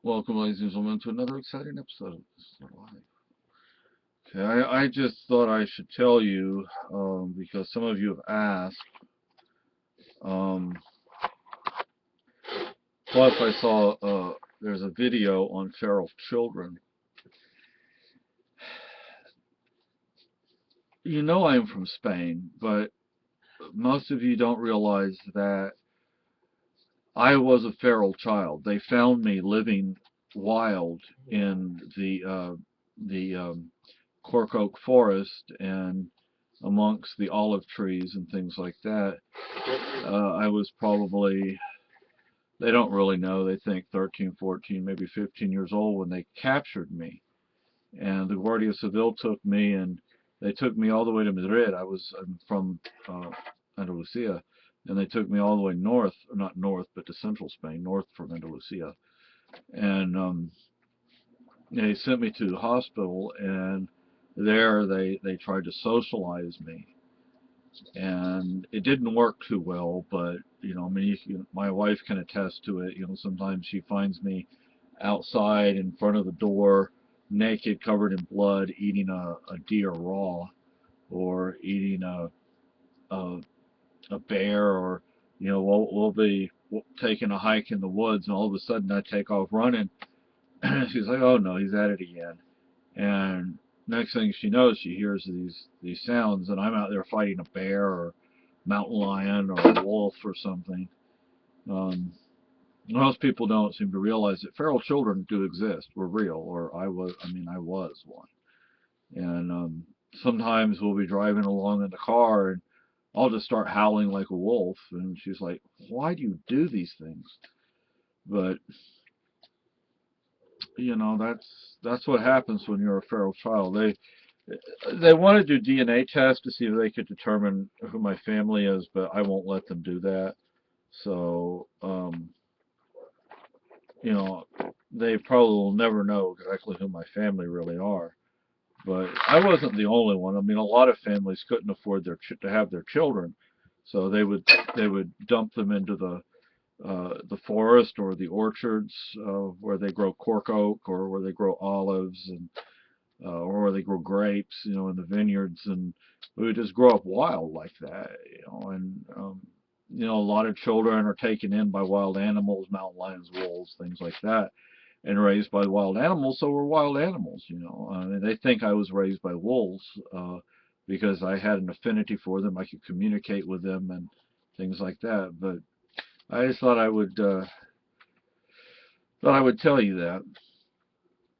Welcome, ladies and gentlemen, to another exciting episode of This Is Our Life. Okay, I just thought I should tell you, because some of you have asked, um, plus I saw there's a video on feral children. You know I'm from Spain, but most of you don't realize that I was a feral child. They found me living wild in the cork oak forest and amongst the olive trees and things like that. I was probably, they don't really know, they think 13, 14, maybe 15 years old when they captured me. And the Guardia Civil took me, and they took me all the way to Madrid. I'm from Andalusia, and they took me all the way north, not north, but to central Spain, north from Andalusia. And they sent me to the hospital, and there they tried to socialize me, and it didn't work too well. But I mean, my wife can attest to it. Sometimes she finds me outside in front of the door, naked, covered in blood, eating a deer raw, or eating a a bear, or we'll be taking a hike in the woods, and all of a sudden I take off running. She's like, "Oh no, he's at it again." And next thing she knows, she hears these sounds, and I'm out there fighting a bear or mountain lion or a wolf or something. Um, Most people don't seem to realize that feral children do exist. We're real, or I was one. And sometimes we'll be driving along in the car, and I'll just start howling like a wolf, and she's like, "Why do you do these things?" But that's what happens when you're a feral child. They want to do DNA tests to see if they could determine who my family is, but I won't let them do that. So, you know, they probably will never know exactly who my family really are. But I wasn't the only one. I mean, a lot of families couldn't afford to have their children, so they would dump them into the forest or the orchards where they grow cork oak, or where they grow olives, and or where they grow grapes, in the vineyards, and we would just grow up wild like that, and a lot of children are taken in by wild animals, mountain lions, wolves, things like that, and raised by wild animals, so we're wild animals, and they think I was raised by wolves, because I had an affinity for them, I could communicate with them and things like that, but I just thought I would tell you that.